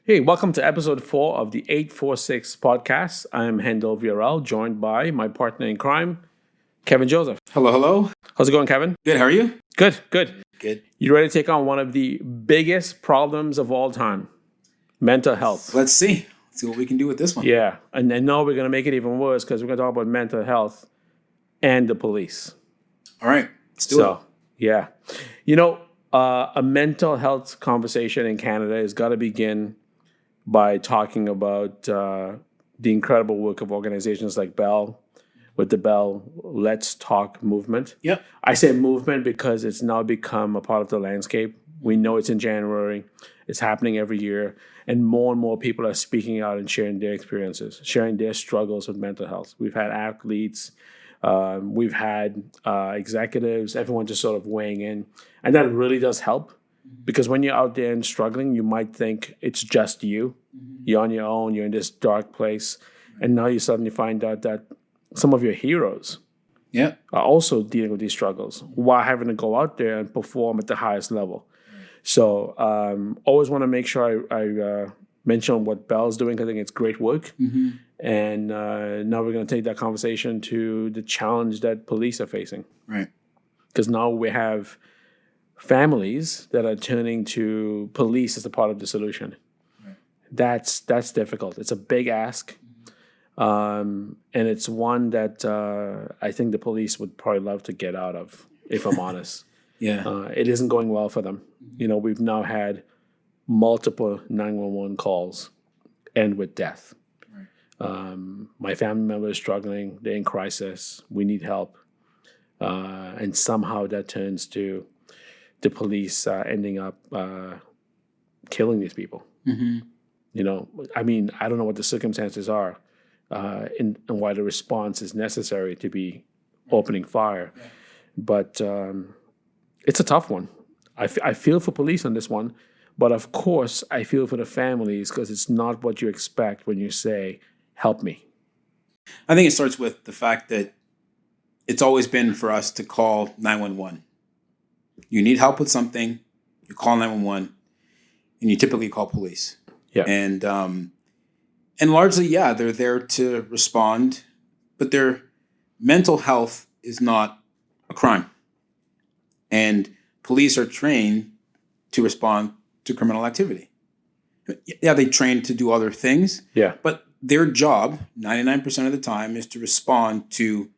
Hey, welcome to episode 4 of the 846 podcast. I'm Handel joined by my partner in crime, Kevin Joseph. Hello, hello. How's it going, Kevin? Good, how are you? Good, good. Good. You ready to take on one of the biggest problems of all time? Mental health. Let's see. Let's see what we can do with this one. Yeah, and I know we're going to make it even worse because we're going to talk about mental health and the police. All right, let's do it. Yeah. You know, a mental health conversation in Canada has got to begin by talking about the incredible work of organizations like Bell, with the Bell Let's Talk movement. Yep. I say movement because it's now become a part of the landscape. We know it's in January. It's happening every year. And more people are speaking out and sharing their experiences, sharing their struggles with mental health. We've had athletes, we've had executives, everyone just sort of weighing in. And that really does help. Because when you're out there and struggling, you might think it's just you. Mm-hmm. You're on your own. You're in this dark place. And now you suddenly find out that some of your heroes are also dealing with these struggles while having to go out there and perform at the highest level. So always want to make sure I mention what Bell's doing. I think it's great work. Mm-hmm. And now we're going to take that conversation to the challenge that police are facing. Right. Because now we have families that are turning to police as a part of the solution. Right. That's difficult. It's a big ask. And it's one that I think the police would probably love to get out of, if I'm honest. It isn't going well for them. You know, we've now had multiple 911 calls end with death. Right. My family member is struggling. They're in crisis. We need help. And somehow that turns to the police ending up killing these people. Mm-hmm. You know, I mean, I don't know what the circumstances are and why the response is necessary to be opening fire. Yeah. But it's a tough one. I feel for police on this one, but of course I feel for the families because it's not what you expect when you say, help me. I think it starts with the fact that it's always been for us to call 911. You need help with something, you call 911, and you typically call police. Yeah. And largely, they're there to respond, but their mental health is not a crime. And police are trained to respond to criminal activity. Yeah, they train to do other things. Yeah. But their job, 99% of the time, is to respond to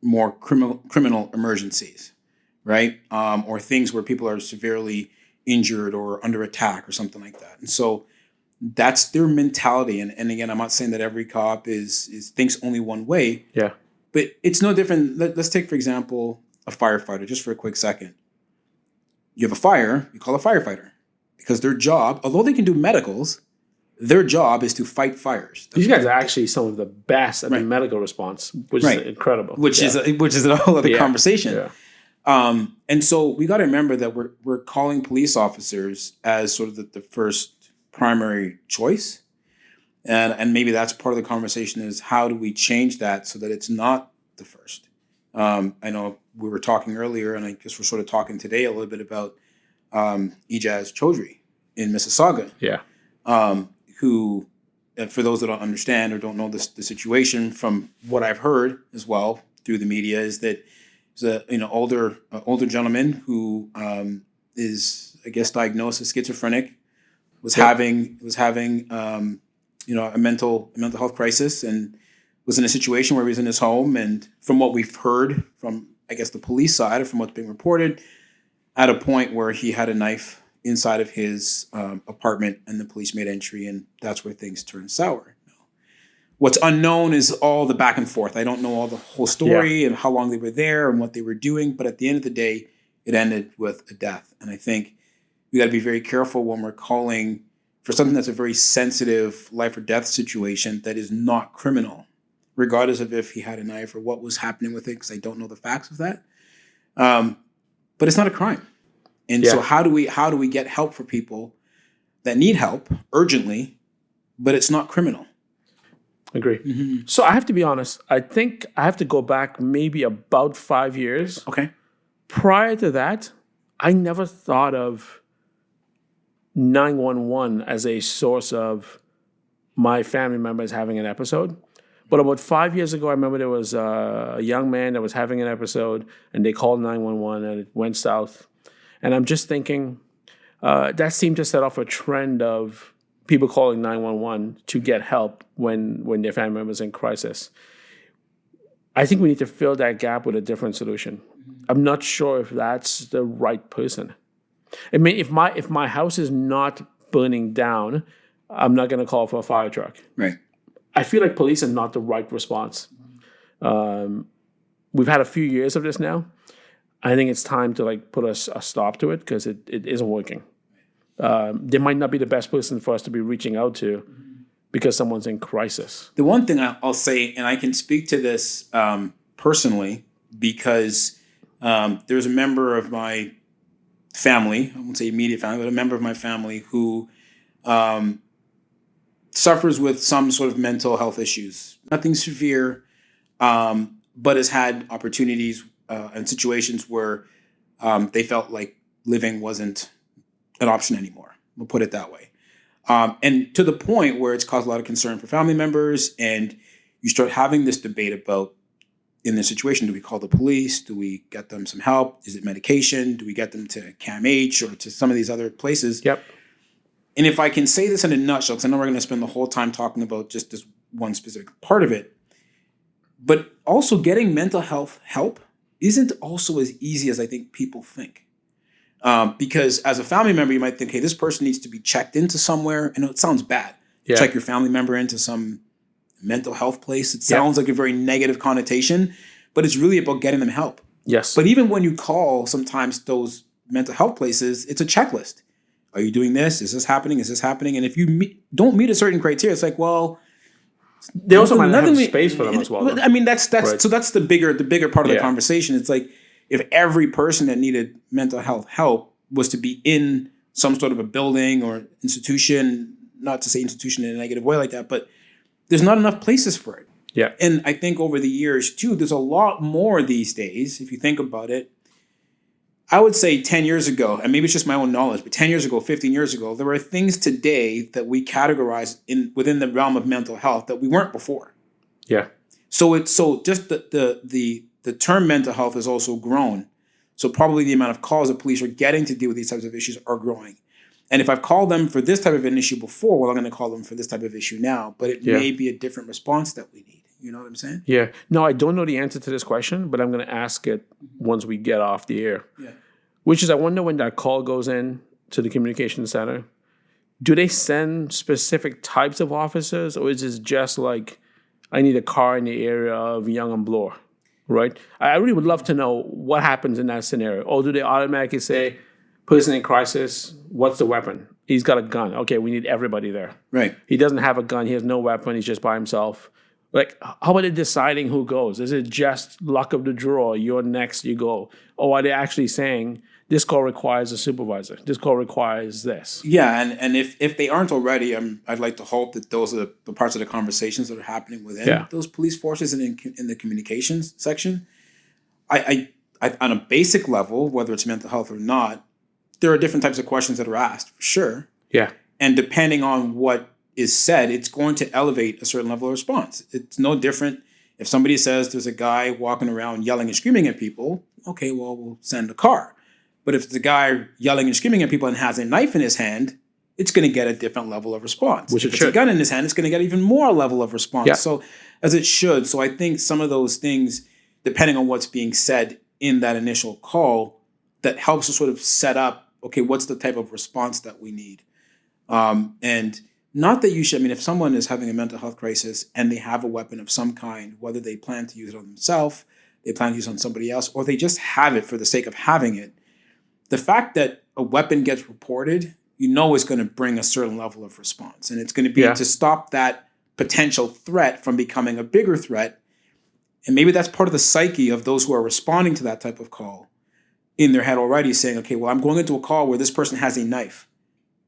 more criminal emergencies. Right? Or things where people are severely injured or under attack or something like that. And so that's their mentality. And again, I'm not saying that every cop is thinks only one way. Yeah. But it's no different. Let's take, for example, a firefighter, just for a quick second. You have a fire, you call a firefighter. Because their job, although they can do medicals, their job is to fight fires. These guys are actually some of the best at the medical response, which is incredible. Which is a whole other conversation. Yeah. And so we got to remember that we're calling police officers as sort of the first primary choice. And maybe that's part of the conversation is how do we change that so that it's not the first? I know we were talking earlier, and I guess we're sort of talking today a little bit about Ejaz Choudry in Mississauga. Yeah. Who, for those that don't understand or don't know the situation, from what I've heard as well through the media, is that he's a older gentleman who is, I guess, diagnosed as schizophrenic, was having a mental health crisis, and was in a situation where he was in his home, and from what we've heard from, I guess, the police side, or from what's being reported, at a point where he had a knife inside of his apartment, and the police made entry, and that's where things turned sour. What's unknown is all the back and forth. I don't know all the whole story and how long they were there and what they were doing, but at the end of the day, it ended with a death. And I think we got to be very careful when we're calling for something that's a very sensitive life or death situation that is not criminal, regardless of if he had a knife or what was happening with it, because I don't know the facts of that. But it's not a crime. And so how do we get help for people that need help urgently, but it's not criminal? Agree. Mm-hmm. So I have to be honest. I think I have to go back maybe about 5 years. Okay. Prior to that, I never thought of 911 as a source of my family members having an episode. But about 5 years ago, I remember there was a young man that was having an episode, and they called 911, and it went south. And I'm just thinking, that seemed to set off a trend of people calling 911 to get help when their family member's in crisis. I think we need to fill that gap with a different solution. I'm not sure if that's the right person. I mean, if my house is not burning down, I'm not going to call for a fire truck. Right. I feel like police are not the right response. We've had a few years of this now. I think it's time to put a stop to it because it isn't working. They might not be the best person for us to be reaching out to because someone's in crisis. The one thing I'll say, and I can speak to this personally, because there's a member of my family, I won't say immediate family, but a member of my family who suffers with some sort of mental health issues. Nothing severe, but has had opportunities and situations where they felt like living wasn't an option anymore. We'll put it that way. And to the point where it's caused a lot of concern for family members, and you start having this debate about, in this situation, do we call the police? Do we get them some help? Is it medication? Do we get them to CAMH or to some of these other places? Yep. And if I can say this in a nutshell, because I know we're going to spend the whole time talking about just this one specific part of it, but also getting mental health help isn't also as easy as I think people think. Because as a family member, you might think, hey, this person needs to be checked into somewhere. And it sounds bad. Yeah. Check your family member into some mental health place. It sounds like a very negative connotation, but it's really about getting them help. Yes. But even when you call sometimes those mental health places, it's a checklist. Are you doing this? Is this happening? Is this happening? And if you don't meet a certain criteria, it's like, well, they also might not have space for them as well. I mean, that's right. So that's the bigger part of the Yeah. conversation. It's like if every person that needed mental health help was to be in some sort of a building or institution, not to say institution in a negative way like that, but there's not enough places for it. Yeah. And I think over the years too, there's a lot more these days, if you think about it. I would say 10 years ago, and maybe it's just my own knowledge, but 10 years ago, 15 years ago, there were things today that we categorize within the realm of mental health that we weren't before. Yeah. So just the term mental health has also grown. So probably the amount of calls that police are getting to deal with these types of issues are growing. And if I've called them for this type of an issue before, well, I'm going to call them for this type of issue now. But it may be a different response that we need. You know what I'm saying? Yeah. No, I don't know the answer to this question, but I'm going to ask it once we get off the air. Yeah. Which is, I wonder when that call goes in to the communication center, do they send specific types of officers, or is it just like, I need a car in the area of Yonge and Bloor, right? I really would love to know what happens in that scenario. Or do they automatically say, person in crisis, what's the weapon? He's got a gun. Okay, we need everybody there. Right. He doesn't have a gun. He has no weapon. He's just by himself. Like, how are they deciding who goes? Is it just luck of the draw? You're next, you go. Or are they actually saying, this call requires a supervisor. This call requires this. Yeah, and if they aren't already, I'd like to hope that those are the parts of the conversations that are happening within those police forces and in the communications section. I on a basic level, whether it's mental health or not, there are different types of questions that are asked, for sure. Yeah. And depending on what is said, it's going to elevate a certain level of response. It's no different if somebody says there's a guy walking around yelling and screaming at people. Okay, well, we'll send a car. But if the guy yelling and screaming at people and has a knife in his hand, it's going to get a different level of response. Which if it's a gun in his hand, it's going to get even more level of response. Yeah. So as it should. So I think some of those things, depending on what's being said in that initial call, that helps to sort of set up, okay, what's the type of response that we need? And not that you should, I mean, if someone is having a mental health crisis and they have a weapon of some kind, whether they plan to use it on themselves, they plan to use it on somebody else, or they just have it for the sake of having it, the fact that a weapon gets reported, you know is going to bring a certain level of response. And it's going to be to stop that potential threat from becoming a bigger threat. And maybe that's part of the psyche of those who are responding to that type of call in their head already, saying, okay, well, I'm going into a call where this person has a knife.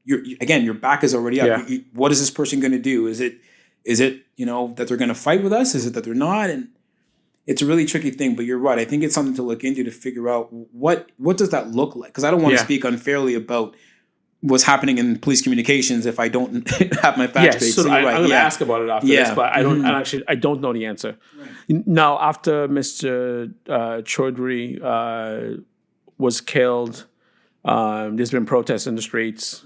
Your back is already up. Yeah. What is this person going to do? Is it, that they're going to fight with us? Is it that they're not? And it's a really tricky thing, but you're right. I think it's something to look into to figure out what does that look like? Because I don't want to speak unfairly about, what's happening in police communications if I don't have my facts straight. So So you're I'm right. going to Yeah. ask about it after this, but I don't know the answer. Now, after Mr. Choudry was killed, there's been protests in the streets.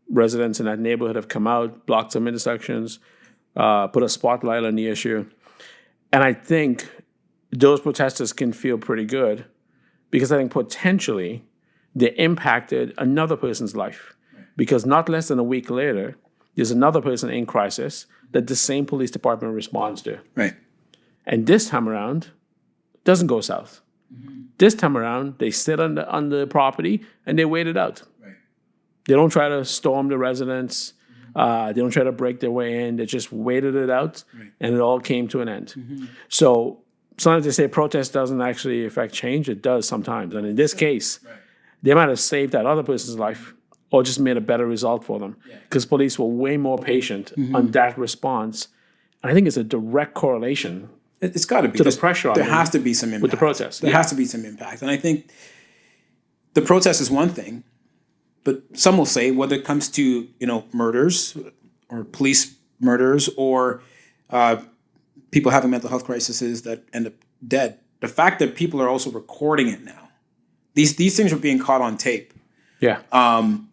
Residents in that neighborhood have come out, blocked some intersections, put a spotlight on the issue. And I think those protesters can feel pretty good because I think potentially they impacted another person's life. Because not less than a week later, there's another person in crisis that the same police department responds to. Right. And this time around, it doesn't go south. This time around, they sit on the property and they wait it out. Right. They don't try to storm the residence. They don't try to break their way in. They just waited it out, and it all came to an end. So sometimes they say protest doesn't actually affect change. It does sometimes. And in this case, they might have saved that other person's life or just made a better result for them because police were way more patient on that response. And I think it's a direct correlation. It's got to be. To the pressure on there them has to be some impact. with the protest. There has to be some impact. And I think the protest is one thing, but some will say whether it comes to, murders or police murders or people having mental health crises that end up dead, the fact that people are also recording it now, these things are being caught on tape. Yeah.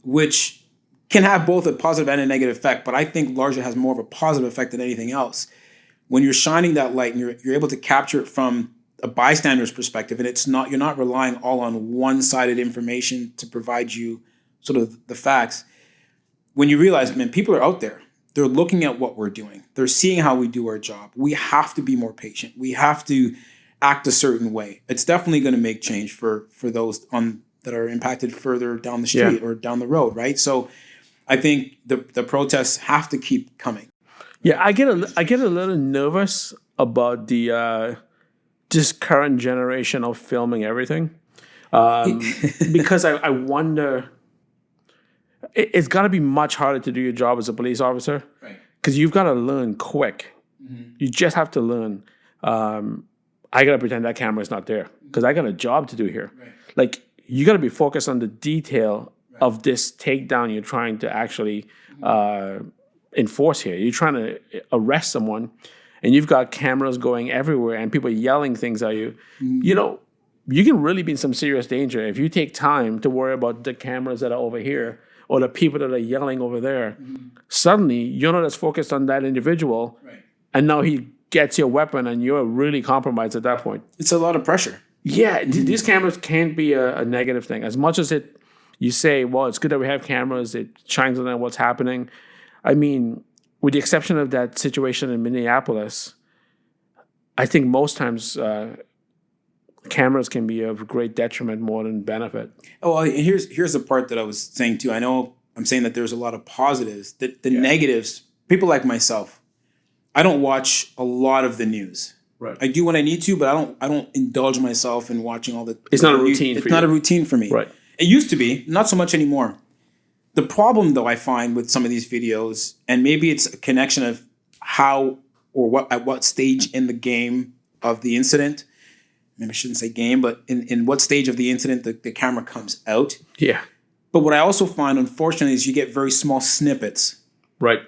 Which can have both a positive and a negative effect, but I think largely has more of a positive effect than anything else. When you're shining that light and you're able to capture it from a bystander's perspective, and you're not relying all on one-sided information to provide you sort of the facts. When you realize, man, people are out there. They're looking at what we're doing. They're seeing how we do our job. We have to be more patient. We have to act a certain way. It's definitely going to make change for those that are impacted further down the street or down the road, right? So I think the protests have to keep coming. Yeah, I get a little nervous about the just current generation of filming everything because I wonder. It's got to be much harder to do your job as a police officer because you've got to learn quick. You just have to learn. I got to pretend that camera is not there because I got a job to do here. Like, you got to be focused on the detail of this takedown you're trying to actually enforce here. You're trying to arrest someone and you've got cameras going everywhere and people yelling things at you. You can really be in some serious danger if you take time to worry about the cameras that are over here or the people that are yelling over there. Suddenly, you're not as focused on that individual, and now he gets your weapon, and you're really compromised at that point. It's a lot of pressure. Yeah, these cameras can't be a negative thing. As much as you say, well, it's good that we have cameras, it shines on what's happening. I mean, with the exception of that situation in Minneapolis, I think most times cameras can be of great detriment more than benefit. Oh, well, here's the part that I was saying too. I know I'm saying that there's a lot of positives. The negatives, people like myself, I don't watch a lot of the news. Right. I do when I need to, but I don't indulge myself in watching all the. It's not a routine. It's not a routine for me. Right. It used to be, not so much anymore. The problem, though, I find with some of these videos, and maybe it's a connection of how or what at what stage in the game of the incident. Maybe I shouldn't say game, but in what stage of the incident the camera comes out. Yeah. But what I also find, unfortunately, is you get very small snippets. Right.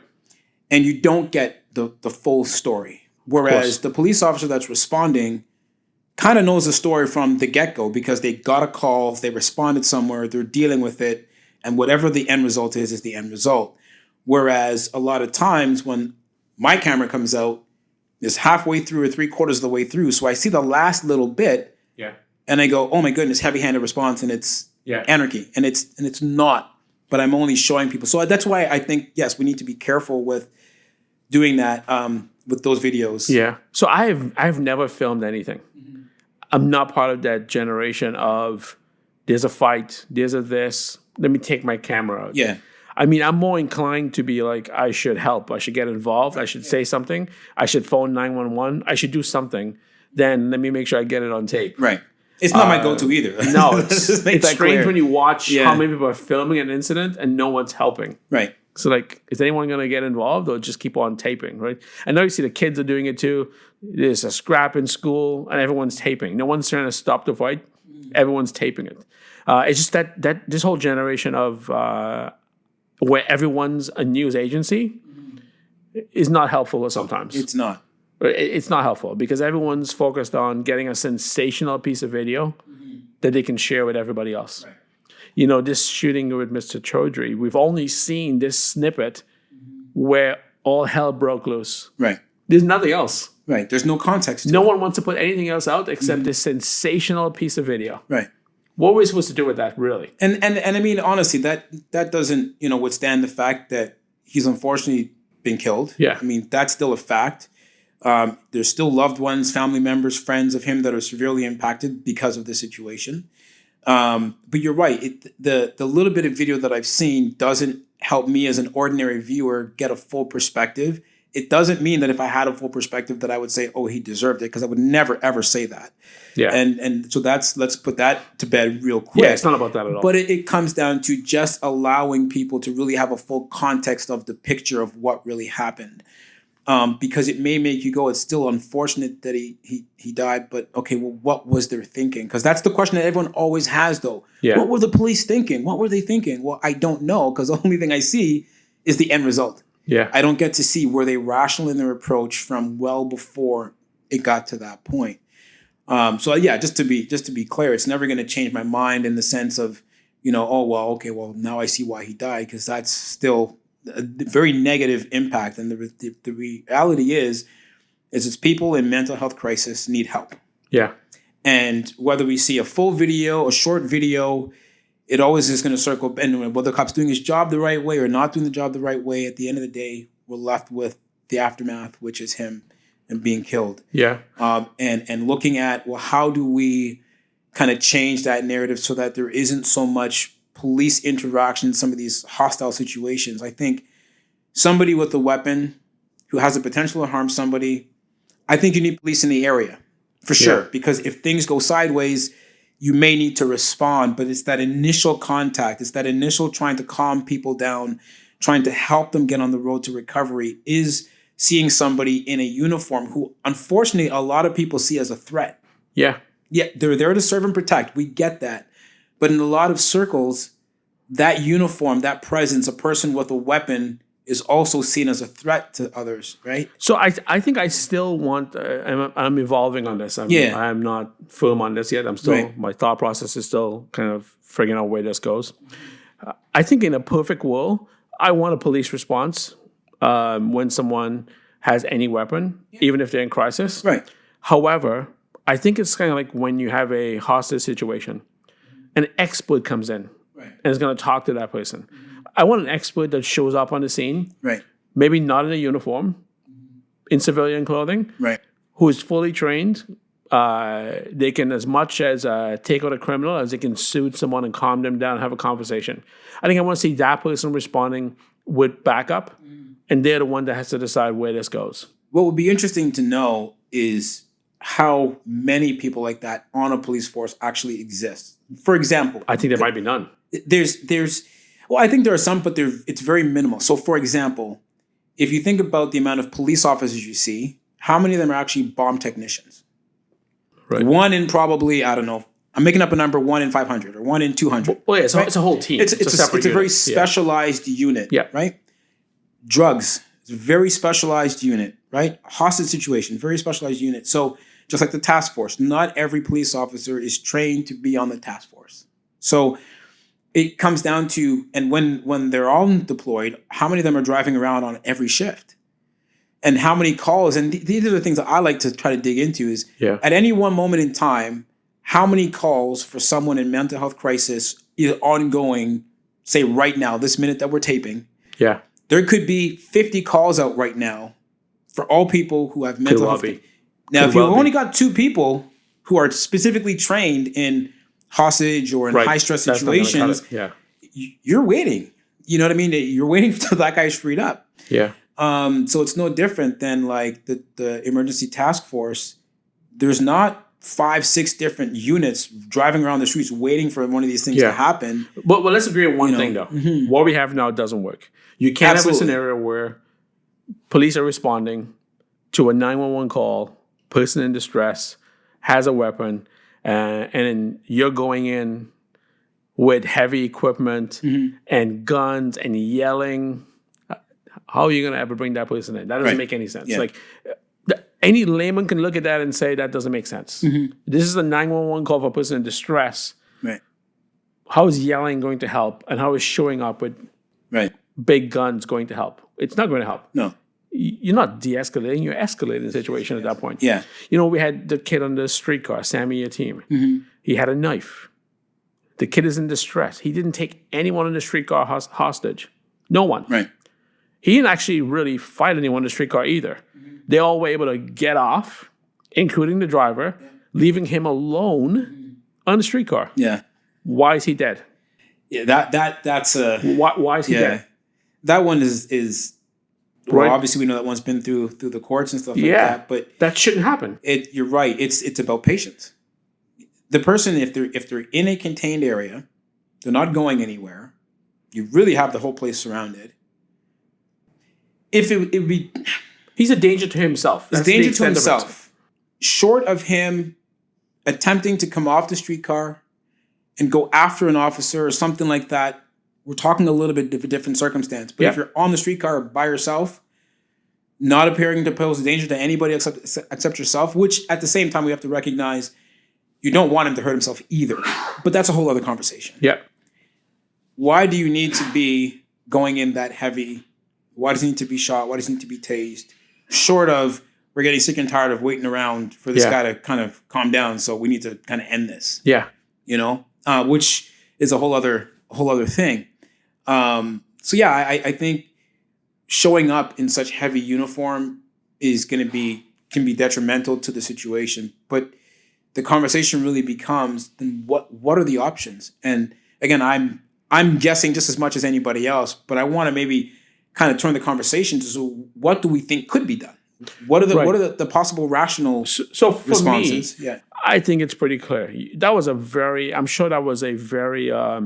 And you don't get the full story. Whereas the police officer that's responding kind of knows the story from the get-go because they got a call, they responded somewhere, they're dealing with it, and whatever the end result is the end result. Whereas a lot of times when my camera comes out, it's halfway through or 3/4 of the way through, so I see the last little bit, and I go, "Oh my goodness, heavy-handed response," and it's anarchy, and it's not. But I'm only showing people, so that's why I think yes, we need to be careful with doing that with those videos. Yeah. So I've never filmed anything. I'm not part of that generation of there's a fight, there's a this. Let me take my camera out. Yeah. I mean, I'm more inclined to be like, I should help. I should get involved. I should say something. I should phone 911. I should do something. Then let me make sure I get it on tape. Right. It's not my go-to either. No, it's strange clear. when you watch how many people are filming an incident and no one's helping. Right. So like, is anyone going to get involved or just keep on taping, right? I know you see the kids are doing it too. There's a scrap in school and everyone's taping. No one's trying to stop the fight. Everyone's taping it. It's just that this whole generation of where everyone's a news agency is not helpful sometimes. It's not. It's not helpful because everyone's focused on getting a sensational piece of video that they can share with everybody else. Right. You know, this shooting with Mr. Choudry, we've only seen this snippet where all hell broke loose. Right. There's nothing else. Right. There's no context to No it. one wants to put anything else out except this sensational piece of video. Right. What were we supposed to do with that, really? And I mean, honestly, that doesn't, withstand the fact that he's unfortunately been killed. Yeah. I mean, that's still a fact. There's still loved ones, family members, friends of him that are severely impacted because of the situation. But you're right. The little bit of video that I've seen doesn't help me as an ordinary viewer get a full perspective. It doesn't mean that if I had a full perspective that I would say, oh, he deserved it, because I would never, ever say that. Yeah. And so let's put that to bed real quick. Yeah, it's not about that at all. But it comes down to just allowing people to really have a full context of the picture of what really happened. Because it may make you go, it's still unfortunate that he died, but okay, well, what was their thinking? Because that's the question that everyone always has, though. Yeah. What were the police thinking? What were they thinking? Well, I don't know, because the only thing I see is the end result. Yeah. I don't get to see were they rational in their approach from well before it got to that point. So yeah, just to be clear, it's never going to change my mind in the sense of, now I see why he died, because that's still a very negative impact. And the reality is it's people in mental health crisis need help. Yeah. And whether we see a full video, a short video, it always is going to circle. And whether the cop's doing his job the right way or not doing the job the right way, at the end of the day, we're left with the aftermath, which is him and being killed. Yeah. And looking at, well, how do we kind of change that narrative so that there isn't so much police interaction in some of these hostile situations? I think somebody with a weapon who has the potential to harm somebody, I think you need police in the area for sure. Because if things go sideways, you may need to respond, but it's that initial contact. It's that initial trying to calm people down, trying to help them get on the road to recovery, is seeing somebody in a uniform who, unfortunately, a lot of people see as a threat. Yeah. Yeah, they're there to serve and protect. We get that. But in a lot of circles, that uniform, that presence, a person with a weapon is also seen as a threat to others, right? So I think I still want, I'm evolving on this. I'm not firm on this yet. I'm still, Right. My thought process is still kind of figuring out where this goes. I think in a perfect world, I want a police response when someone has any weapon, even if they're in crisis. Right. However, I think it's kind of like when you have a hostage situation, an expert comes in and is going to talk to that person. I want an expert that shows up on the scene, Right. maybe not in a uniform, in civilian clothing, Right. who is fully trained. They can, as much as take out a criminal, as they can soothe someone and calm them down and have a conversation. I think I want to see that person responding with backup, and they're the one that has to decide where this goes. What would be interesting to know is how many people like that on a police force actually exist. For example, I think there might be none. Well, I think there are some, but it's very minimal. So, for example, if you think about the amount of police officers you see, how many of them are actually bomb technicians? Right. One in probably, I don't know, I'm making up a number, 1 in 500 or 1 in 200. Well, yeah, it's a whole team. It's a separate very unit. specialized unit, Yeah. right? Drugs, it's a very specialized unit, right? Hostage situation, very specialized unit. So just like the task force, not every police officer is trained to be on the task force. So it comes down to, and when they're all deployed, how many of them are driving around on every shift? And how many calls, and these are the things that I like to try to dig into, is at any one moment in time, how many calls for someone in mental health crisis is ongoing, say right now, this minute that we're taping. Yeah. There could be 50 calls out right now for all people who have mental health. Now, if you've only got 2 people who are specifically trained in hostage or in high stress situations, you're waiting. You know what I mean? You're waiting until that guy's freed up. Yeah. So it's no different than like the emergency task force. There's not 5-6 different units driving around the streets waiting for one of these things to happen. But let's agree on one thing, though. What we have now doesn't work. You can't have a scenario where police are responding to a 911 call, person in distress, has a weapon, and then you're going in with heavy equipment and guns and yelling. How are you going to ever bring that person in? That doesn't make any sense. Yeah. Like, any layman can look at that and say that doesn't make sense. This is a 911 call for a person in distress. Right. How is yelling going to help? And how is showing up with big guns going to help? It's not going to help. No. You're not de-escalating. You're escalating the situation at that point. Yeah. You know, we had the kid on the streetcar, Sammy YATIM. He had a knife. The kid is in distress. He didn't take anyone on the streetcar hostage. No one. Right. He didn't actually really fight anyone on the streetcar either. They all were able to get off, including the driver, leaving him alone on the streetcar. Yeah. Why is he dead? Yeah. That's a. Why is he dead? That one is. Well, obviously we know that one's been through the courts and stuff like that, but that shouldn't happen. You're right. It's about patience. The person, if they're in a contained area, they're not going anywhere. You really have the whole place surrounded. If it would be, he's a danger to himself. He's a danger to himself. Short of him attempting to come off the streetcar and go after an officer or something like that, we're talking a little bit of a different circumstance. But if you're on the streetcar by yourself, not appearing to pose a danger to anybody except yourself, which at the same time we have to recognize you don't want him to hurt himself either. But that's a whole other conversation. Yeah. Why do you need to be going in that heavy? Why does he need to be shot? Why does he need to be tased? Short of, we're getting sick and tired of waiting around for this guy to kind of calm down, so we need to kind of end this. Yeah. You know? Which is a whole other thing. So yeah, I think showing up in such heavy uniform can be detrimental to the situation. But the conversation really becomes, then what are the options? And again, I'm guessing just as much as anybody else, but I want to maybe kind of turn the conversation to, so what do we think could be done? What are the possible rational so for responses? Me, I think it's pretty clear. That was I'm sure that was a very, I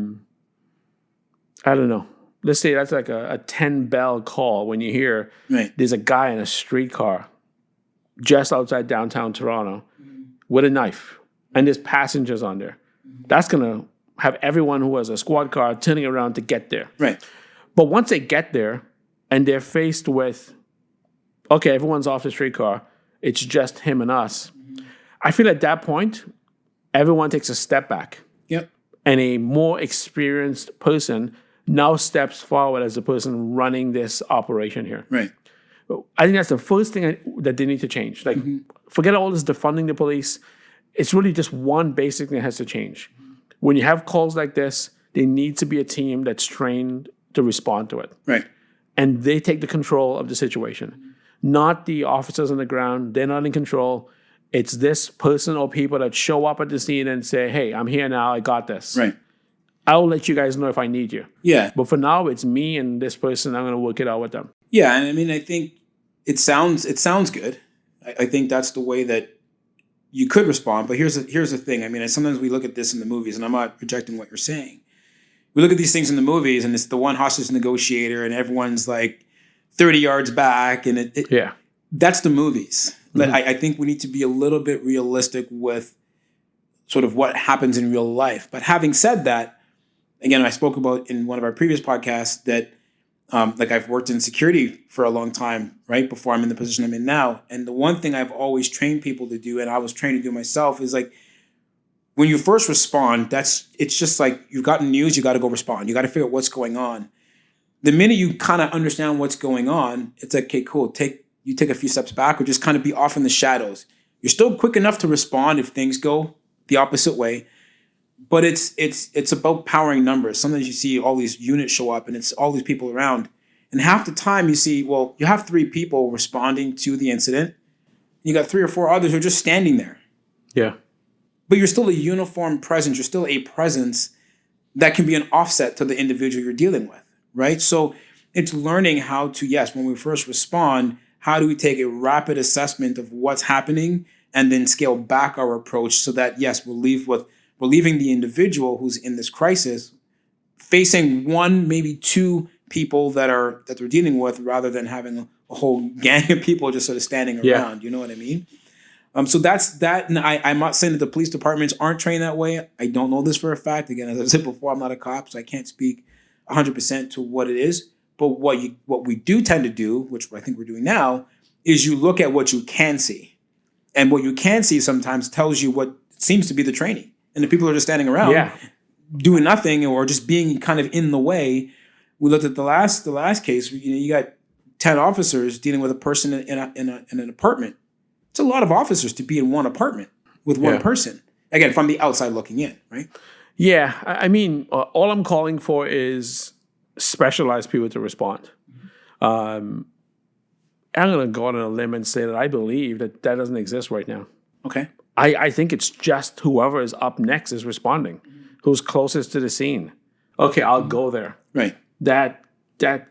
don't know. Let's say that's like a 10-bell call when you hear there's a guy in a streetcar just outside downtown Toronto with a knife and there's passengers on there. That's going to have everyone who has a squad car turning around to get there. Right. But once they get there and they're faced with, okay, everyone's off the streetcar, it's just him and us. I feel at that point, everyone takes a step back. Yep. And a more experienced person now steps forward as the person running this operation here. Right. I think that's the first thing that they need to change. Like, forget all this defunding the police. It's really just one basic thing that has to change. When you have calls like this, there needs to be a team that's trained to respond to it. Right. And they take the control of the situation. Not the officers on the ground. They're not in control. It's this person or people that show up at the scene and say, hey, I'm here now. I got this. Right. I'll let you guys know if I need you. Yeah. But for now, it's me and this person. I'm going to work it out with them. Yeah. And I mean, I think it sounds good. I think that's the way that you could respond. But here's the thing. I mean, sometimes we look at this in the movies, and I'm not projecting what you're saying. We look at these things in the movies, and it's the one hostage negotiator, and everyone's like 30 yards back. And that's the movies. But I think we need to be a little bit realistic with sort of what happens in real life. But having said that, again, I spoke about in one of our previous podcasts that like I've worked in security for a long time, right, before I'm in the position I'm in now. And the one thing I've always trained people to do, and I was trained to do myself, is like when you first respond, it's just like you've gotten news, you got to go respond. You got to figure out what's going on. The minute you kind of understand what's going on, it's like, okay, cool, you take a few steps back or just kind of be off in the shadows. You're still quick enough to respond if things go the opposite way. But it's about powering numbers. Sometimes you see all these units show up and it's all these people around. And half the time you see, well, you have 3 people responding to the incident. You got 3 or 4 others who are just standing there. Yeah. But you're still a uniform presence. You're still a presence that can be an offset to the individual you're dealing with, right? So it's learning how to, yes, when we first respond, how do we take a rapid assessment of what's happening and then scale back our approach so that, yes, we're leaving the individual who's in this crisis facing 1, maybe 2 people that they're dealing with rather than having a whole gang of people just sort of standing around. You know what I mean? So that's that. And I'm not saying that the police departments aren't trained that way. I don't know this for a fact. Again, as I said before, I'm not a cop, so I can't speak 100% to what it is. But what we do tend to do, which I think we're doing now, is you look at what you can see. And what you can see sometimes tells you what seems to be the training. And the people are just standing around doing nothing or just being kind of in the way. We looked at the last case. You got 10 officers dealing with a person in an apartment. It's a lot of officers to be in one apartment with one person. Again, from the outside looking in, right? Yeah. I mean, all I'm calling for is specialized people to respond. I'm going to go on a limb and say that I believe that doesn't exist right now. Okay. I think it's just whoever is up next is responding, who's closest to the scene. Okay, I'll go there. Right. That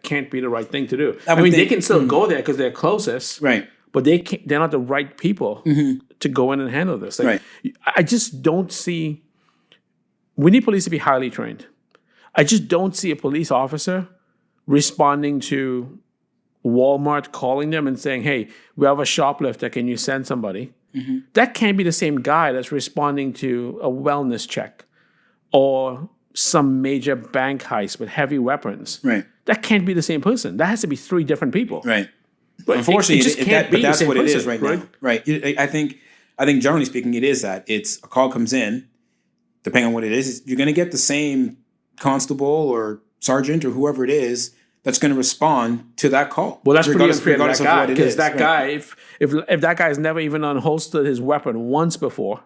can't be the right thing to do. I mean, they can still go there because they're closest. Right. But they're not the right people to go in and handle this. Like, I just don't see. We need police to be highly trained. I just don't see a police officer responding to Walmart calling them and saying, "Hey, we have a shoplifter. Can you send somebody?" That can't be the same guy that's responding to a wellness check or some major bank heist with heavy weapons. Right. That can't be the same person. That has to be three different people. Right. But unfortunately, it just can't be that's the same what it person, is right now. Right. I think generally speaking, it is that. It's a call comes in, depending on what it is, you're going to get the same constable or sergeant or whoever it is that's going to respond to that call. Well, that's pretty unfair to that guy, because that guy, if that guy's never even unholstered his weapon once before,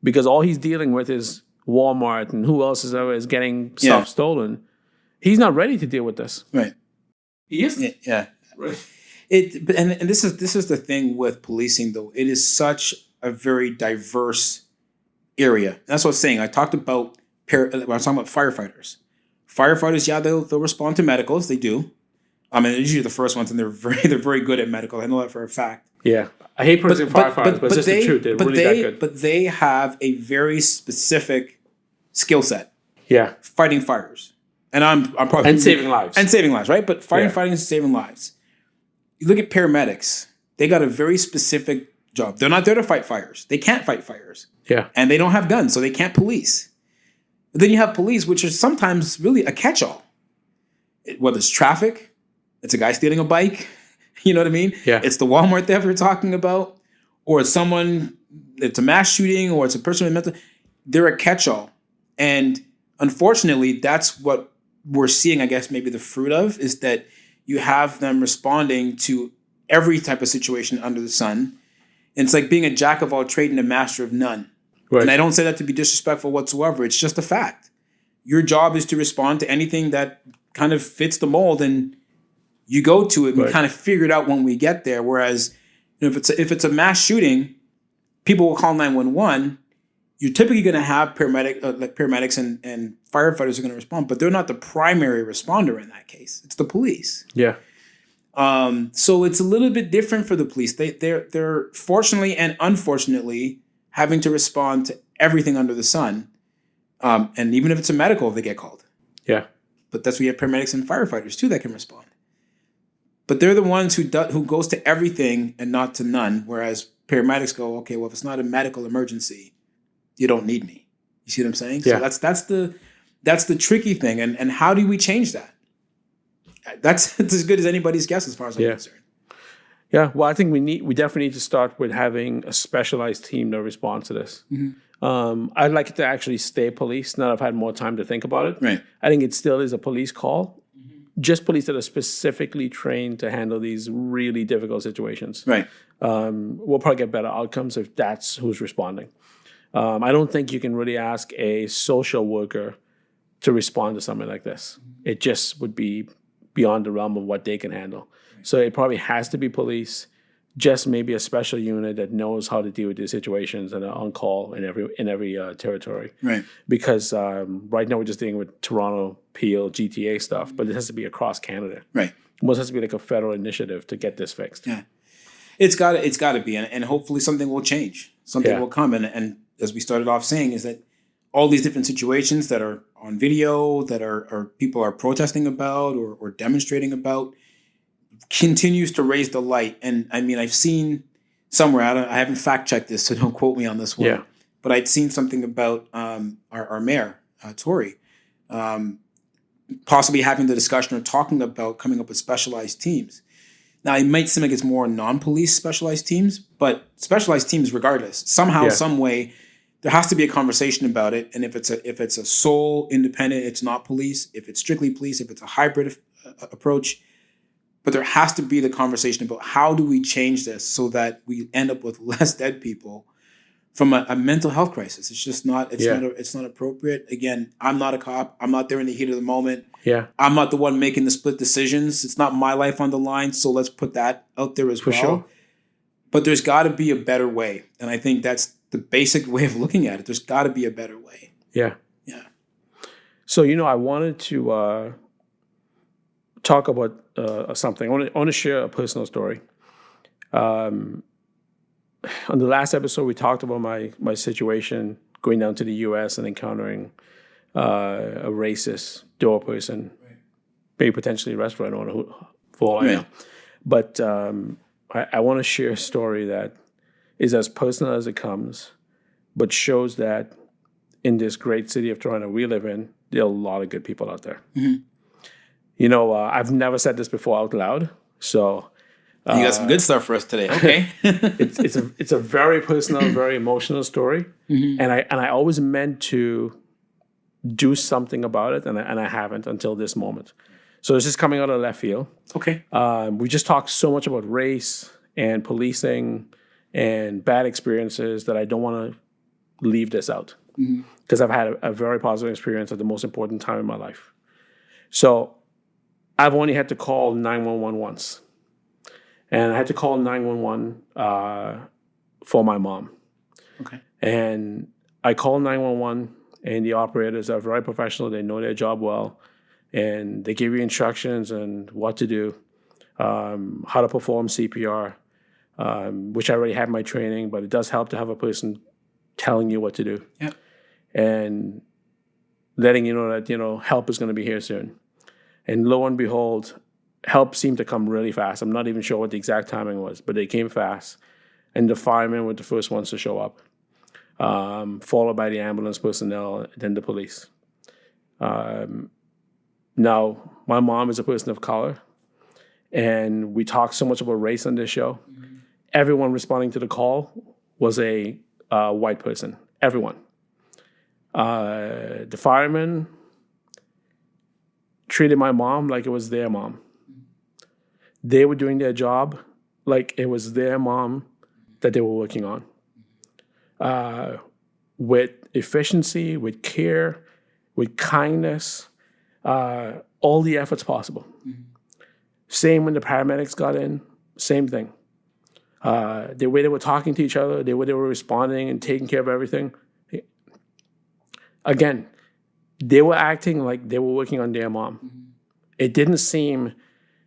because all he's dealing with is Walmart and who else is getting stuff stolen, he's not ready to deal with this. Right. He isn't. Yeah. Right. And this is the thing with policing, though. It is such a very diverse area. And that's what I was saying. I talked about when I was talking about firefighters. Firefighters, they'll respond to medicals. They do. I mean, they're usually the first ones, and they're very good at medical. I know that for a fact. Yeah, I hate praising firefighters, but it's just the truth. They're really that good. But they have a very specific skill set. Yeah, fighting fires, and I'm probably saving lives, right? But fighting and saving lives. You look at paramedics; they got a very specific job. They're not there to fight fires. They can't fight fires. Yeah, and they don't have guns, so they can't police. But then you have police, which are sometimes really a catch-all. Whether it's traffic, it's a guy stealing a bike, you know what I mean? Yeah. It's the Walmart theft we're talking about, or it's it's a mass shooting, or it's a person with mental. They're a catch-all. And unfortunately, that's what we're seeing, I guess, maybe the fruit of, is that you have them responding to every type of situation under the sun. And it's like being a jack of all trades and a master of none. Right. And I don't say that to be disrespectful whatsoever. It's just a fact. Your job is to respond to anything that kind of fits the mold, and you go to it and kind of figure it out when we get there. Whereas, if it's a mass shooting, people will call 911. You're typically going to have paramedics and firefighters are going to respond, but they're not the primary responder in that case. It's the police. Yeah. So it's a little bit different for the police. They're fortunately and unfortunately having to respond to everything under the sun. And even if it's a medical, they get called. Yeah. But that's where you have paramedics and firefighters too that can respond. But they're the ones who goes to everything and not to none. Whereas paramedics go, okay, well, if it's not a medical emergency, you don't need me. You see what I'm saying? Yeah. So that's the tricky thing. And how do we change that? That's as good as anybody's guess as far as I'm concerned. Yeah, well, I think we definitely need to start with having a specialized team that responds to this. I'd like it to actually stay police now that I've had more time to think about it. Right. I think it still is a police call. Just police that are specifically trained to handle these really difficult situations. Right. We'll probably get better outcomes if that's who's responding. I don't think you can really ask a social worker to respond to something like this. It just would be beyond the realm of what they can handle. So it probably has to be police, just maybe a special unit that knows how to deal with these situations and are on call in every territory. Right. Because right now we're just dealing with Toronto, Peel, GTA stuff, but it has to be across Canada. Right. It almost has to be like a federal initiative to get this fixed. Yeah. It's got to be, and hopefully something will change. Something will come, and as we started off saying, is that all these different situations that are on video, that are people are protesting about or demonstrating about, continues to raise the light. And I mean, I've seen somewhere. I haven't fact checked this, so don't quote me on this one. Yeah. But I'd seen something about our mayor, Tory, possibly having the discussion or talking about coming up with specialized teams. Now, it might seem like it's more non-police specialized teams, but specialized teams regardless. Somehow, some way, there has to be a conversation about it. And if it's a sole independent, it's not police. If it's strictly police, if it's a hybrid approach, but there has to be the conversation about how do we change this so that we end up with less dead people from a mental health crisis. It's just not. It's not appropriate. Again, I'm not a cop. I'm not there in the heat of the moment. Yeah. I'm not the one making the split decisions. It's not my life on the line. So let's put that out there as well. Sure. But there's got to be a better way, and I think that's the basic way of looking at it. There's got to be a better way. Yeah. Yeah. So, I wanted to talk about something. I want to share a personal story. On the last episode, we talked about my situation going down to the U.S. and encountering a racist door person, maybe potentially a restaurant owner, for all I know. But I want to share a story that is as personal as it comes, but shows that in this great city of Toronto we live in, there are a lot of good people out there. I've never said this before out loud, so you got some good stuff for us today. Okay. it's a very personal, very emotional story, and I always meant to do something about it, and I haven't until this moment. So this is coming out of left field. Okay. We just talked so much about race and policing and bad experiences that I don't want to leave this out because I've had a very positive experience at the most important time in my life. So I've only had to call 911 once. And I had to call 911 for my mom. Okay. And I called 911, and the operators are very professional. They know their job well. And they give you instructions on what to do, how to perform CPR, which I already had my training, but it does help to have a person telling you what to do. Yeah. And letting you know that, help is going to be here soon. And lo and behold, help seemed to come really fast. I'm not even sure what the exact timing was, but they came fast. And the firemen were the first ones to show up, followed by the ambulance personnel, then the police. Now, my mom is a person of color, and we talk so much about race on this show. Everyone responding to the call was a white person. Everyone. The firemen treated my mom like it was their mom. They were doing their job like it was their mom that they were working on. With efficiency, with care, with kindness, all the efforts possible. Same when the paramedics got in, same thing. The way they were talking to each other, the way they were responding and taking care of everything. Again, they were acting like they were working on their mom. It didn't seem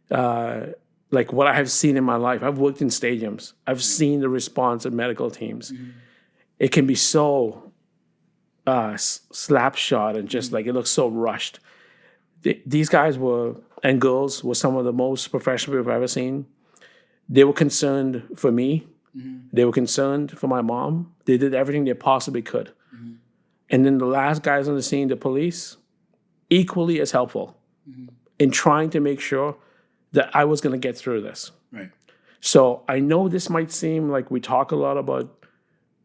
like what I have seen in my life. I've worked in stadiums. I've seen the response of medical teams. It can be so slapshot and just like it looks so rushed. These guys and girls were some of the most professional we've ever seen. They were concerned for me. They were concerned for my mom. They did everything they possibly could. And then the last guys on the scene, the police, equally as helpful in trying to make sure that I was going to get through this. Right. So I know this might seem like we talk a lot about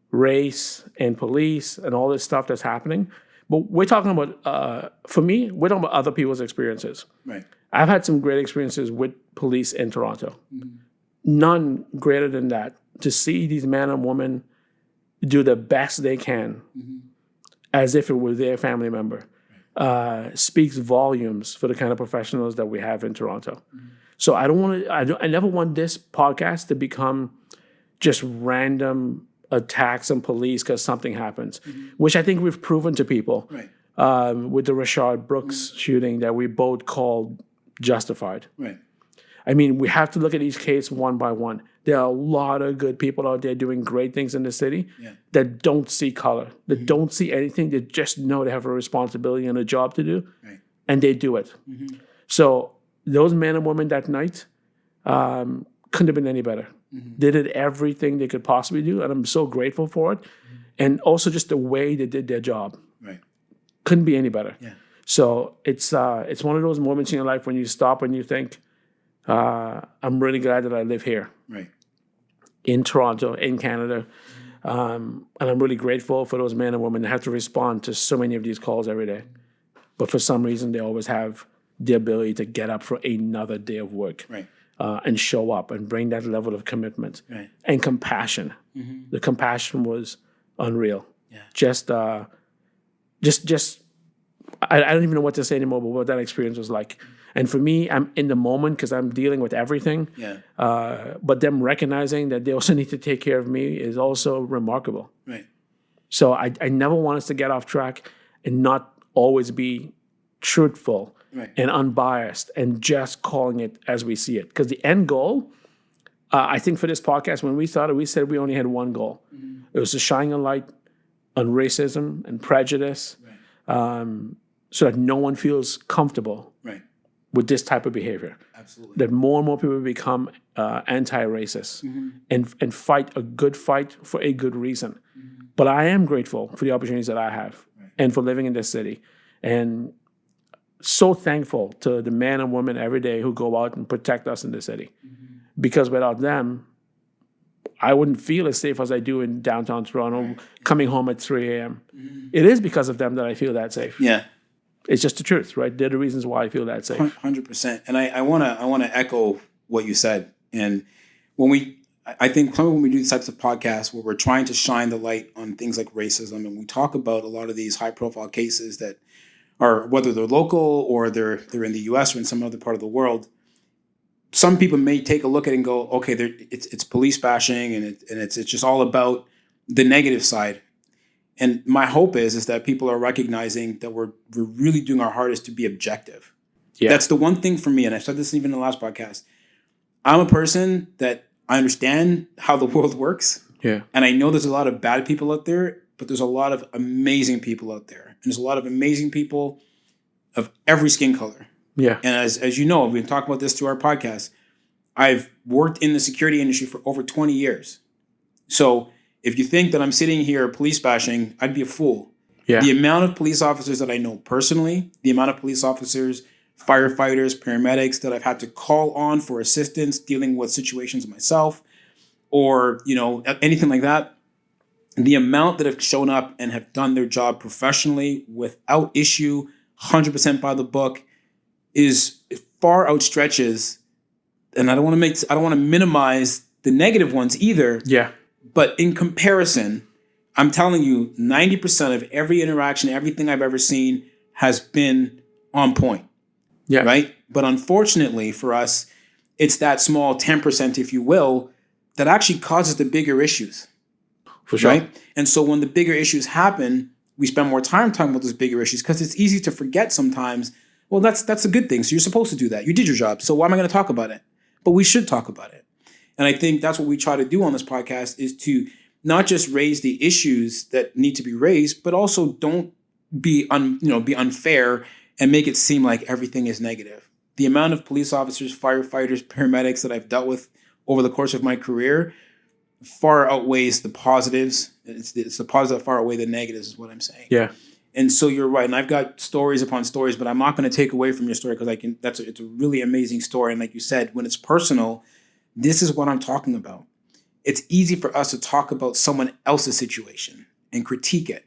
race and police and all this stuff that's happening, but we're talking about, for me, we're talking about other people's experiences. Right. I've had some great experiences with police in Toronto. None greater than that. To see these men and women do the best they can as if it were their family member speaks volumes for the kind of professionals that we have in Toronto. So I never want this podcast to become just random attacks on police because something happens, which I think we've proven to people with the Rashard Brooks shooting that we both called justified. Right. I mean, we have to look at each case one by one. There are a lot of good people out there doing great things in the city that don't see color, that don't see anything. They just know they have a responsibility and a job to do, and they do it. So those men and women that night couldn't have been any better. They did everything they could possibly do, and I'm so grateful for it. And also just the way they did their job. Right. Couldn't be any better. Yeah. So it's one of those moments in your life when you stop and you think, I'm really glad that I live here. Right. In Toronto, in Canada. And I'm really grateful for those men and women that have to respond to so many of these calls every day. But for some reason, they always have the ability to get up for another day of work. Right. And show up and bring that level of commitment and compassion. The compassion was unreal. Yeah. Just I don't even know what to say anymore, but what that experience was like. And for me, I'm in the moment because I'm dealing with everything. Yeah. But them recognizing that they also need to take care of me is also remarkable. Right. So I never want us to get off track and not always be truthful and unbiased and just calling it as we see it. Because the end goal, I think for this podcast, when we started, we said we only had one goal. It was to shine a light on racism and prejudice so that no one feels comfortable with this type of behavior. Absolutely. That more and more people become anti-racist and fight a good fight for a good reason. But I am grateful for the opportunities that I have and for living in this city. And so thankful to the men and women every day who go out and protect us in the city. Because without them, I wouldn't feel as safe as I do in downtown Toronto, coming home at 3 a.m. It is because of them that I feel that safe. Yeah. It's just the truth, right? They're the reasons why I feel that safe. 100%. And I wanna echo what you said. And I think when we do these types of podcasts where we're trying to shine the light on things like racism, and we talk about a lot of these high profile cases that are, whether they're local or they're in the US or in some other part of the world, some people may take a look at it and go, okay, it's police bashing and it's just all about the negative side. And my hope is that people are recognizing that we're really doing our hardest to be objective. Yeah. That's the one thing for me, and I said this even in the last podcast. I'm a person that I understand how the world works. Yeah. And I know there's a lot of bad people out there, but there's a lot of amazing people out there. And there's a lot of amazing people of every skin color. Yeah. And as you know, we've been talking about this through our podcast. I've worked in the security industry for over 20 years. So if you think that I'm sitting here police bashing, I'd be a fool. Yeah. The amount of police officers that I know personally, the amount of police officers, firefighters, paramedics that I've had to call on for assistance dealing with situations myself or, anything like that, the amount that have shown up and have done their job professionally without issue, 100% by the book, is far outstretches. And I don't want to minimize the negative ones either. Yeah. But in comparison, I'm telling you, 90% of every interaction, everything I've ever seen has been on point. Yeah. Right. But unfortunately for us, it's that small 10%, if you will, that actually causes the bigger issues. For sure. Right. And so when the bigger issues happen, we spend more time talking about those bigger issues because it's easy to forget sometimes. Well, that's a good thing. So you're supposed to do that. You did your job. So why am I going to talk about it? But we should talk about it. And I think that's what we try to do on this podcast is to not just raise the issues that need to be raised, but also don't be unfair and make it seem like everything is negative. The amount of police officers, firefighters, paramedics that I've dealt with over the course of my career far outweighs the positives. It's the positives that far outweigh the negatives is what I'm saying. Yeah. And so you're right. And I've got stories upon stories, but I'm not going to take away from your story because it's a really amazing story. And like you said, when it's personal, this is what I'm talking about. It's easy for us to talk about someone else's situation and critique it.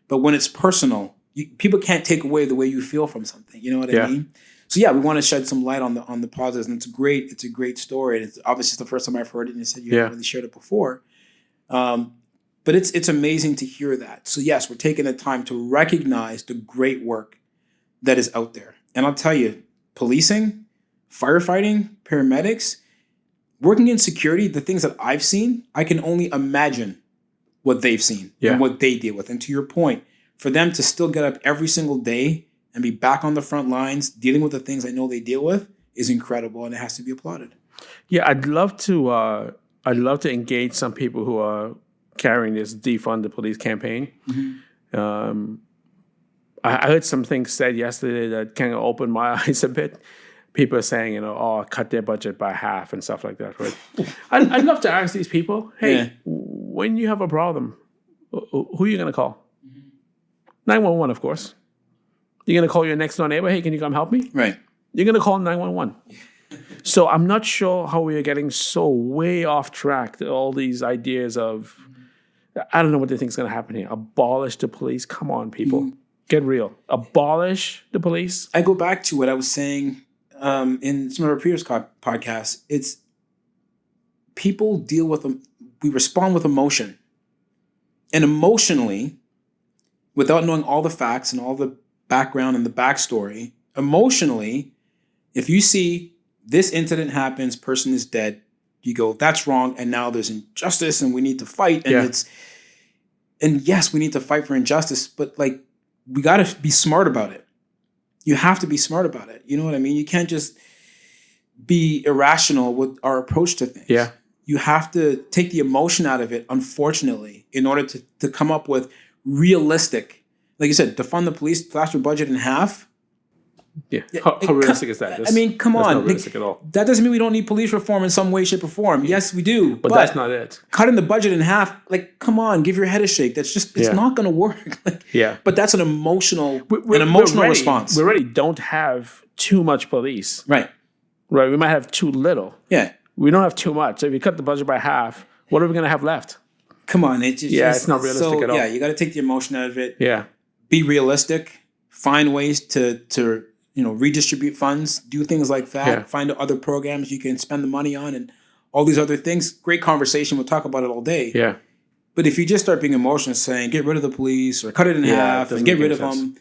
But when it's personal, people can't take away the way you feel from something. You know what I mean? So yeah, we want to shed some light on the positives, and it's a great story. And it's obviously the first time I've heard it, and you said you haven't really shared it before. But it's amazing to hear that. So yes, we're taking the time to recognize the great work that is out there. And I'll tell you, policing, firefighting, paramedics, working in security, the things that I've seen, I can only imagine what they've seen and what they deal with. And to your point, for them to still get up every single day and be back on the front lines, dealing with the things I know they deal with is incredible, and it has to be applauded. Yeah, I'd love to engage some people who are carrying this defund the police campaign. Mm-hmm. I heard some things said yesterday that kind of opened my eyes a bit. people are saying, oh, cut their budget by half and stuff like that, right? I'd love to ask these people, hey, when you have a problem, who are you going to call? 911, of course. You're going to call your next door neighbor, hey, can you come help me? Right. You're going to call 911. So I'm not sure how we are getting so way off track to all these ideas of, I don't know what they think is going to happen here. Abolish the police. Come on, people. Get real. Abolish the police. I go back to what I was saying in some of our previous podcasts. It's people deal with them. We respond with emotion. And emotionally, without knowing all the facts and all the background and the backstory, emotionally, if you see this incident happens, person is dead, you go, that's wrong, and now there's injustice and we need to fight. And and yes, we need to fight for injustice, but like, we got to be smart about it. You have to be smart about it. You know what I mean? You can't just be irrational with our approach to things. Yeah. You have to take the emotion out of it, unfortunately, in order to come up with realistic, like you said, to fund the police, slash your budget in half. Yeah. How realistic is that? I mean, come on. Not realistic at all. That doesn't mean we don't need police reform in some way, shape, or form. Yes, we do. But that's not it. Cutting the budget in half, like, come on, give your head a shake. That's just, it's not going to work. But that's an emotional response. We already don't have too much police. Right. Right. We might have too little. Yeah. We don't have too much. So if you cut the budget by half, what are we going to have left? Come on. It's just, it's not realistic at all. Yeah, you got to take the emotion out of it. Yeah. Be realistic. Find ways to redistribute funds, do things like that, find other programs you can spend the money on and all these other things. Great conversation. We'll talk about it all day. Yeah. But if you just start being emotional, saying, get rid of the police or cut it in half and get rid of them.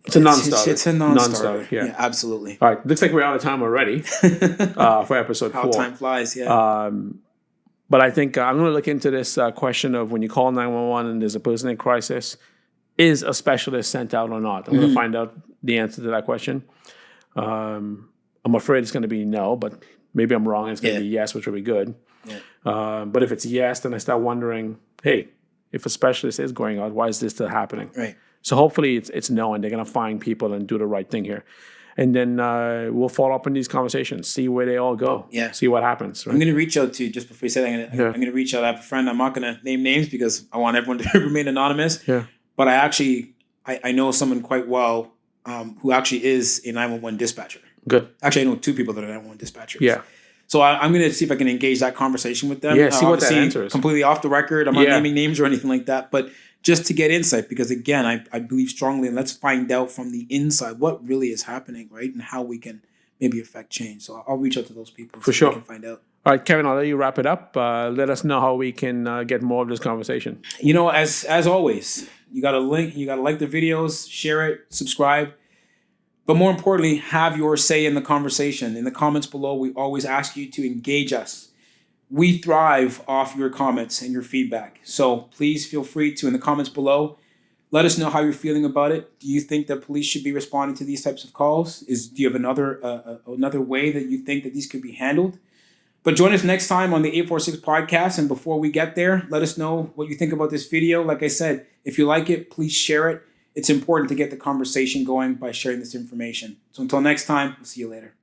It's a non-starter. It's a non-starter. Yeah, absolutely. All right. Looks like we're out of time already for episode 4. How time flies, yeah. But I think I'm going to look into this question of when you call 911 and there's a person in crisis, is a specialist sent out or not? I'm going to find out the answer to that question. I'm afraid it's going to be no, but maybe I'm wrong. It's going to be yes, which will be good. Yeah. But if it's yes, then I start wondering, hey, if a specialist is going out, why is this still happening? Right. So hopefully it's no, and they're going to find people and do the right thing here. And then we'll follow up in these conversations, see where they all go, see what happens. Right? I'm going to reach out to, just before you say that, I'm going to reach out. I have a friend. I'm not going to name names because I want everyone to remain anonymous. Yeah. But I know someone quite well who actually is a 911 dispatcher. Good. Actually, I know 2 people that are 911 dispatchers. Yeah. So I'm going to see if I can engage that conversation with them. Yeah, see what that answer is. Completely off the record. I'm not naming names or anything like that. But just to get insight, because again, I believe strongly, and let's find out from the inside what really is happening, right? And how we can maybe affect change. So I'll reach out to those people. For sure. We can find out. All right, Kevin, I'll let you wrap it up. Let us know how we can get more of this conversation. As always, you got to like the videos, share it, subscribe. But more importantly, have your say in the conversation. In the comments below, we always ask you to engage us. We thrive off your comments and your feedback. So please feel free to, in the comments below, let us know how you're feeling about it. Do you think that police should be responding to these types of calls? Do you have another way that you think that these could be handled? But join us next time on the 846 podcast. And before we get there, let us know what you think about this video. Like I said, if you like it, please share it. It's important to get the conversation going by sharing this information. So until next time, we'll see you later.